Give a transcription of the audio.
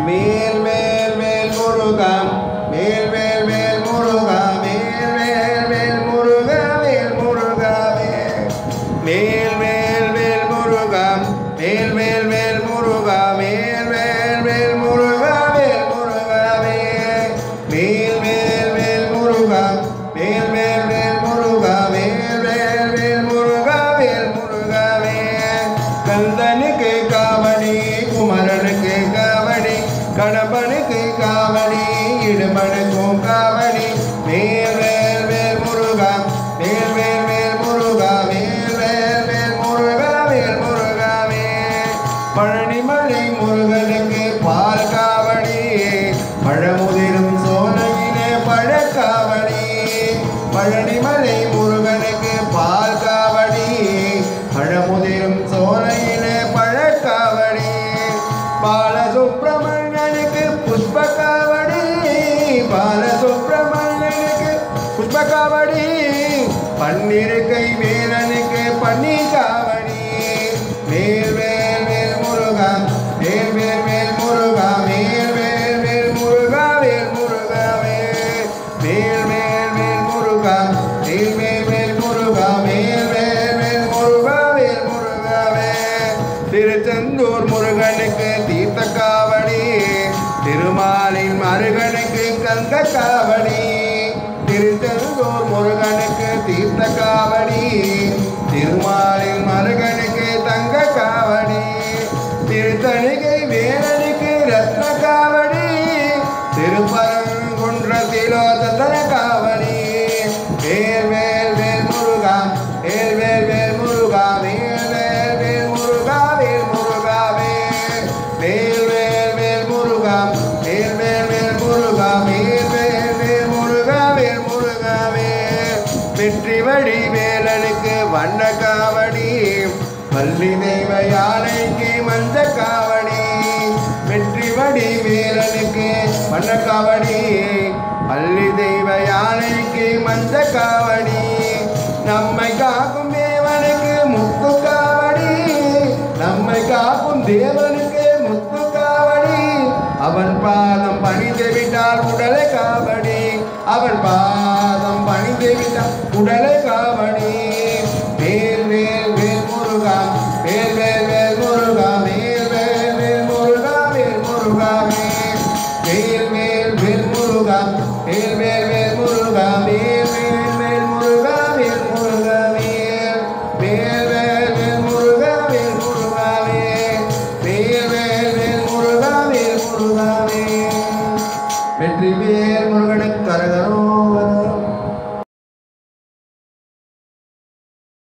மேல் மேல் மேல் முருகா மேல் மேல் மேல் முருகா மேல் மேல் மேல் முருகா மேல் முருகா மேல் மேல் மேல் முருகா மேல் மேல் மேல் முருகா மேல் மேல் மேல் முருகா மேல் முருகா மேல் மேல் மேல் முருகா மேல் மேல் மேல் முருகா மேல் மேல் மேல் முருகா மேல் முருகா கந்தனுக்கு காவடி குமரனுக்கு காவடி கணபனுக்கு காவடி இடுமனுக்கும் காவடி மேல் மேல் மேல் முருகா மேல் மேல் மேல் முருகா மேல் மேல் மேல் முருகா மேல் முருகா பழனிமலை முருகனுக்கு பால் காவடி பழமுதிரும் சோலையிலே பழக்காவடி பழனிமலை முருகனுக்கு பால் காவடி பழமுதிரும் சோலையிலே பழக்காவடி பாலசுப்ரமணியனுக்கு புஷ்ப காவடி பாலசுப்ரமணியனுக்கு புஷ்ப காவடி பன்னிருக்கை வீரனுக்கு பன்னி காவடி மேல் மேல் மேல் முருகா மேல் மேல் மேல் முருகா மேல் மேல் மேல் முருகா மேல் முருகா மேல் மேல் மேல் முருகா மேல் மேல் மேல் முருகா மேல் மேல் மேல் முருகா மேல் முருகா திருச்செந்தூர் முருகனுக்கு தீர்த்த காவடி திருமாலின் மருகனுக்கு கந்த காவடி திருச்செந்தூர் முருகனுக்கு தீர்த்த காவடி திருமாலின் மருகனுக்கு தங்க காவடி திருத்தணிகை வேலனுக்கு ரத்ன காவடி திருப்பரங்குன்றத்திலோ சந்தன காவடி வேல் வேல் வேல் முருகா வேல் வேல் வேல் முருகா வேல் வேல் வேல் முருகா வேல் முருகா வேல் வேல் வேல் முருகா வேல் வேல் வேல் முருகா வேல் வேல் வேல் முருகா வேல் முருகா வெற்றி வழி வேலனுக்கு வண்ண காவடி பள்ளி தெய்வ யானைக்கு மஞ்ச காவடி வெற்றி வடி வேலனுக்கு வண்ண காவடி பள்ளி தெய்வ யானைக்கு மஞ்ச காவடி நம்மை காக்கும் தேவனுக்கு முத்து காவடி நம்மை காக்கும் தேவனுக்கு முத்து காவடி அவன் பாதம் பணிந்து விட்டால் உடலை காவடி அவன் பாதம் பணிந்து விட்டால் உடலை காவடி வேல் வேல் வேல் முருகா வேல் வேல் வேல் முருகா வேல் வேல் வேல் முருகா வேல் முருகா வேல் வேல் வேல் முருகா வேல் வேல் வேல் முருகா வேல் வேல் வேல் முருகா வேல் முருகா வேல் வேல் வேல் முருகா வேல் முருகா வேல் வேல் வேல் முருகா வேல் முருகா வெற்றி வேல் முருகனுக்கு